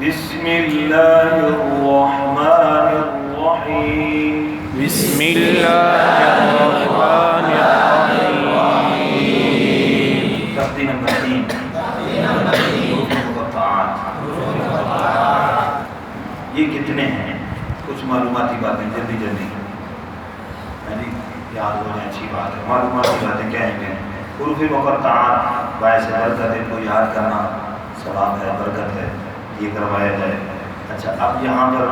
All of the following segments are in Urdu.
بسم اللہ الرحمن الرحیم بسم اللہ الرحمن الرحیم تختی نمبر 3 حروف مقطعات یہ کتنے ہیں؟ کچھ معلوماتی باتیں جلدی یعنی یاد ہو جائیں، اچھی بات ہے۔ معلوماتی باتیں کہیں گے حروف مقطعات باعث برکت ہے، کو یاد کرنا ثواب ہے، برکت ہے، یہ کروایا جائے۔ اچھا، اب یہاں پر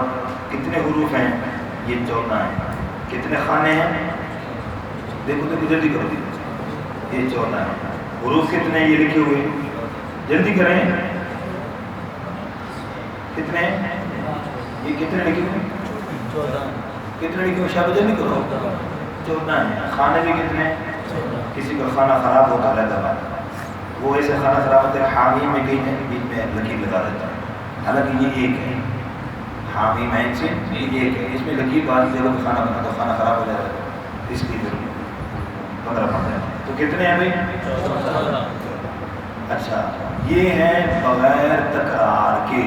کتنے حروف ہیں؟ یہ 14 ہیں۔ کتنے خانے ہیں؟ دیکھو جلدی کرو، یہ 14 ہیں۔ حروف کتنے ہیں یہ لکھے ہوئے؟ جلدی کریں، کتنے ہیں یہ؟ کتنے لکھے ہوئے؟ 14۔ کتنے لکھے ہوئے؟ شاید جلدی کرو، 14 ہیں۔ خانے بھی کتنے ہیں؟ کسی کا کھانا خراب ہوتا رہتا ہے، وہ ایسے کھانا خراب ہوتا ہے، حامیم میں کہیں ہیں، بیچ میں لکیر لگا دیتا ہے، حالانکہ یہ ایک ہے، حامیم عین سے یہ ایک ہے، اس میں لکیر باری جگہ پہ کھانا بنا تو کھانا خراب ہو جاتا ہے، اس کی ضرورت 15 تو کتنے ہیں بھائی؟ 14۔ اچھا، یہ ہیں بغیر تکرار کے،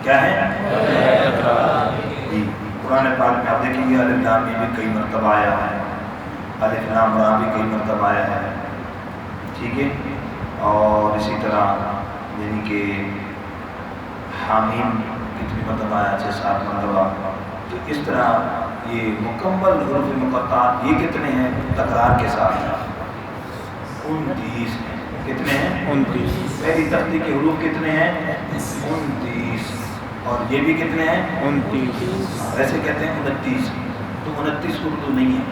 کیا ہے؟ بغیر تکرار کے۔ قرآن پاک میں آپ دیکھیں گے الف لام میم بھی کئی مرتبہ آیا ہے، الف لام را بھی کئی مرتبہ آیا ہے، ٹھیک ہے، اور اسی طرح یعنی کہ حامیم کتنی مرتبہ آیا؟ 6-7 مرتبہ۔ تو اس طرح یہ مکمل حروف مقطعات یہ کتنے ہیں تکرار کے ساتھ؟ 29 ہیں۔ کتنے ہیں؟ 29۔ پہلی تختی کے حروف کتنے ہیں؟ 29۔ اور یہ بھی کتنے ہیں؟ 29۔ ویسے کہتے ہیں 29، تو 29 اردو نہیں ہے،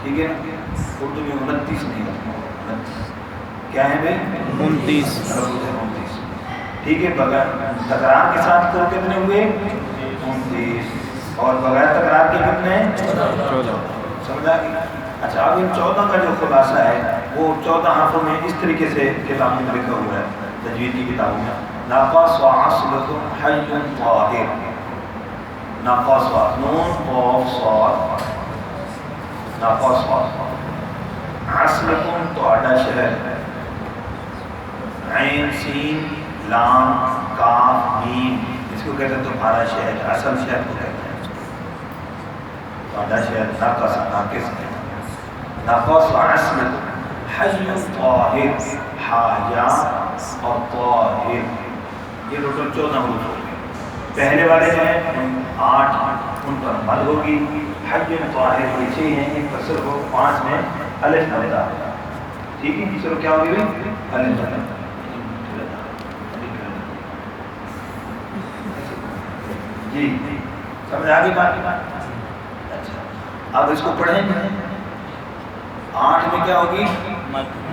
ٹھیک ہے نا؟ اردو میں 29 نہیں ہوتا، کیا ہے بھائی؟ 29۔ ٹھیک ہے، بغیر تکرار کے ساتھ تو کتنے ہوئے؟ 29۔ اور بغیر تکرار کے کتنے ہیں؟ 14۔ سمجھا گیا؟ اچھا، اب ان 14 کا جو خلاصہ ہے وہ 14 حرفوں میں اس طریقے سے کتابوں میں لکھا ہوا ہے، تجوید کی کتابوں میں: ناقص وعصلكم حي طاهر، ناقص نون قاف صاد، ناقص عصلكم تواڈا شہر، عین سین لام کاف میم، اس کو کہتے ہیں تمہارا شہر، اصل شہر کو کہتے ہیں تواڈا شہر، ناقص ناقص ہے، ناقص عصلكم حي طاهر، حایا اور طاہر، یہ ٹوٹل 14 حروف ہو گئے۔ پہلے والے جو ہیں 8 ان پر مد ہوگی، حی طاہر کے 6 ہیں، ان پر صرف 5 میں الف مدہ، ٹھیک ہے، صرف کیا ہوگی الف مدہ۔ جی سمجھ آ گئی بات؟ اچھا، اب اس کو پڑھیں۔ 8 میں کیا ہوگی؟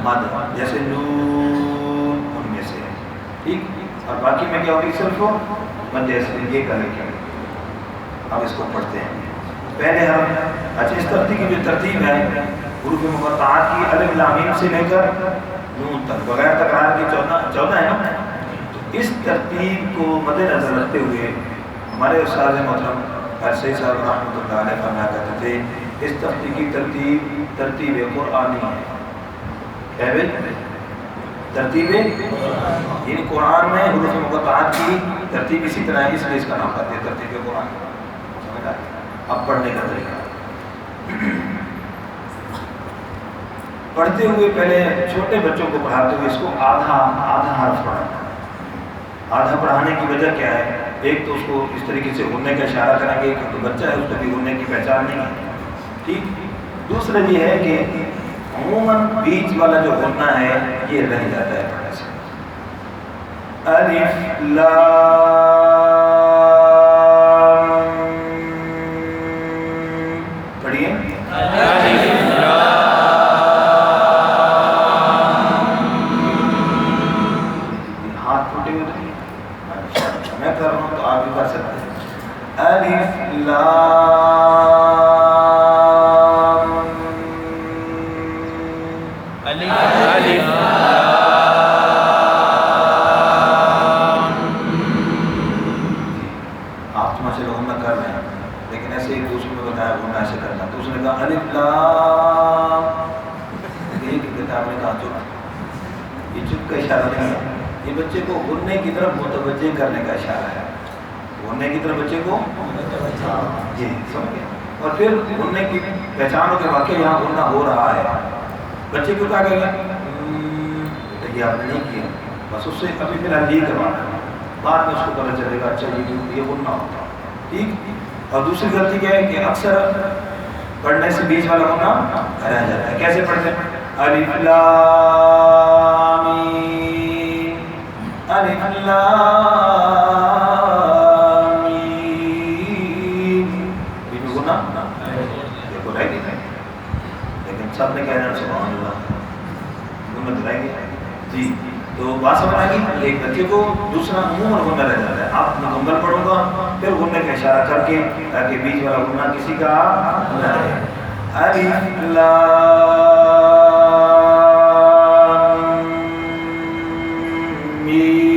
مد، جیسے نون ان میں سے، ٹھیک، اور باقی میں کیا ہوگی؟ صرف مد، جیسے یہ کریں کیا۔ اب اس کو پڑھتے ہیں پہلے ہم۔ اچھا، اس ترتیب کی جو ترتیب ہے حروف مقطعات کی، الف لام میم سے لے کر نون تک بغیر تکرار کی 14 ہے نا، تو اس ترتیب کو مد نظر رکھتے ہوئے ہمارے استاد محترم سید صاحب رحمۃ اللہ علیہ فرمایا کرتے تھے اس ترتیب کی ترتیب قرآنی ہے، کیا ہے؟ ترتیب یعنی قرآن میں حروف مقطعات کی ترتیب اسی طرح ہے، اس لیے اس کا نام کرتے ہیں ترتیب قرآن۔ سمجھ آئے؟ اب پڑھنے کا طریقہ، پڑھتے ہوئے پہلے چھوٹے بچوں کو پڑھاتے ہوئے اس کو آدھا حرف پڑھانا۔ آدھا پڑھانے کی وجہ کیا ہے؟ ایک تو اس کو اس طریقے سے غننے کا اشارہ کریں گے کیونکہ بچہ ہے، اس کو بھی غننے کی پہچان نہیں ہے، ٹھیک۔ دوسرا یہ ہے کہ عموماً بیچ والا جو غنہ ہے یہ رہ جاتا ہے پڑھنے سے۔ الف لام، پڑھیے، ہاتھ ٹوٹے ہوئے تھے، میں کر رہا ہوں تو آپ بھی کر سکتے ہیں۔ الف لام، آپ تمہارے لوگوں میں کر رہے ہیں لیکن ایسے ایک دوسرے کو بتایا وہ ایسے کرنا، تو اس نے کہا الف لام، یہ کتاب نے کہا چپ، یہ چپ کا اشارہ نہیں ہے، یہ بچے کو غننے کی طرف متوجہ کرنے کا اشارہ ہے. غنّے کی طرف بچے کو جی سمجھ گئے. اور پھر غنّے کی پہچانوں کے واقع یہاں غنّہ ہو رہا ہے. بچے کو کیا کہیں گے؟ یہ آپ نے نہیں کیا, بس اس سے ابھی فی الحال یہ کروانا ہے, بعد میں اس کو پتہ چلے گا اچھا یہ غنّہ ہوتا ہے. ٹھیک. اور دوسری غلطی کیا ہے کہ اکثر پڑھنے سے بیچ والا غنّہ رہ جاتا ہے. کیسے پڑھتے ہیں؟ الف لام میم, الف لام میم, یہ غنّہ دیکھو رہ گیا, لیکن سب نے کہنا سبحان اللہ, غنّہ تو رہ گیا. جی تو بات سمجھ آئے گی. ایک بچے کو دوسرا عموماً غنّہ رہ جاتا ہے. آپ مکمل پڑھوں گا پھر غنّے کا اشارہ کر کے تاکہ بیچ والا غنّہ کسی کا نہ رہے. الف لام میم,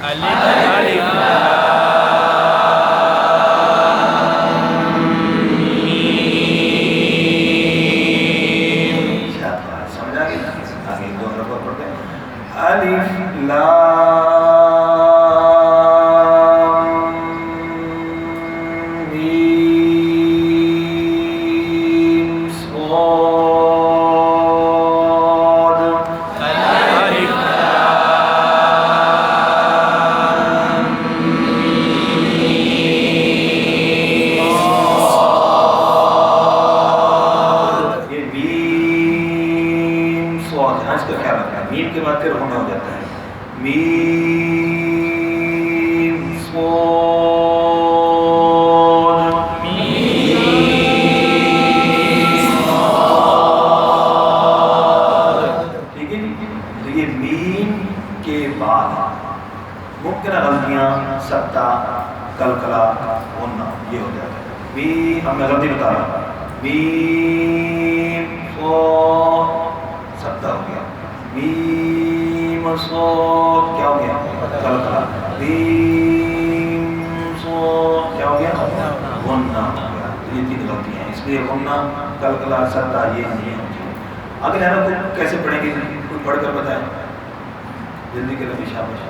الف سمجھ آ گئی. آگے دو رقم پڑھتے ہیں. الف لام میم صاد, الف یہ میم صاد ہے. اس کا خیال رکھنا ہے. میم کے بعد پھر غنّہ ہو جاتا ہے. میم صاد, ٹھیک ہے جی. تو یہ میم کے بعد ممکنہ غلطیاں سکتہ, کلکلا, غنّہ یہ ہو جاتا ہے. میم, اب میں غلطی بتا رہا ہوں. میم صاد سکتہ ہو گیا. میم صاد کیا ہو گیا؟ کلکلا. میم صاد کیا ہو گیا؟ غنّہ ہو گیا. تو یہ تین غلطیاں ہیں. اس لیے غنّہ, کلکلا, سکتہ یہ نہیں ہوتی. آگے لہرا کو کیسے پڑھیں گے؟ کوئی پڑھ کر بتائیں جلدی کے ربی شاباش.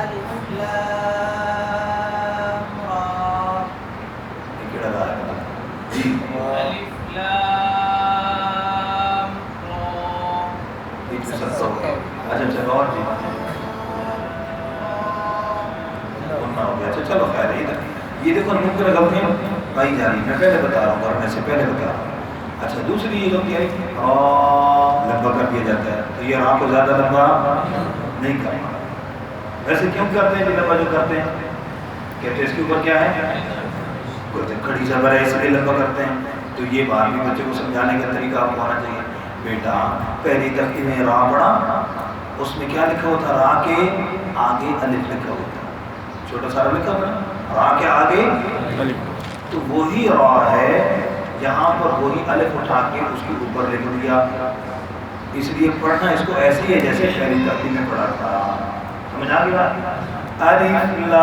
الف لام را, یہ کیڑا رہا ہے بتا جی. الف لام را, بیچ میں سکتہ ہو گیا. اچھا چلو اور جی غنّہ ہو گیا. اچھا چلو خیر ہے. یہ دیکھو ممکن غلطیاں پائی جا رہی. میں پہلے بتا رہا ہوں, کرنے سے پہلے بتا رہا ہوں. اچھا دوسری یہ غلطی ہے لمبا کر دیا جاتا ہے. تو یہ راہ کو زیادہ لمبا نہیں کرنا. ویسے کیوں کرتے ہیں کہ لمبا جو کرتے ہیں؟ کہتے ہیں اس کے اوپر کیا ہے؟ کھڑی زبر ہے اس لیے لمبا کرتے ہیں. تو یہ بات بھی بچے کو سمجھانے کا طریقہ آپ کو آنا چاہیے. بیٹا پہلی تختی میں راہ پڑھا, اس میں کیا لکھا ہوتا؟ راہ کے آگے الف لکھا ہوتا, چھوٹا سارا لکھا ہوتا. راہ کے آگے الف, تو وہی راہ ہے, یہاں پر وہی الف اٹھا کے اس کے اوپر لکھ دیا. اس لیے پڑھنا اس کو ایسے ہی ہے جیسے پہلی تختی میں پڑھا تھا. سمجھ آ گئی بات؟ الف لام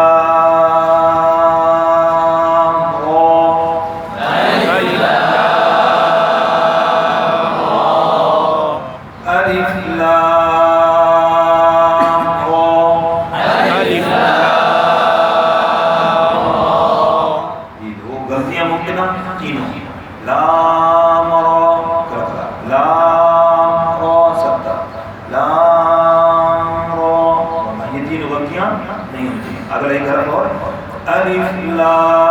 را, الف لام را, الف یہ دو غلطیاں ممکنہ تینوں. لام را کلکلا, لام را سکتہ, لام را غنّہ. یہ تینوں غلطیاں نہیں ہوتی. اگلا ایک حرف اور الف لام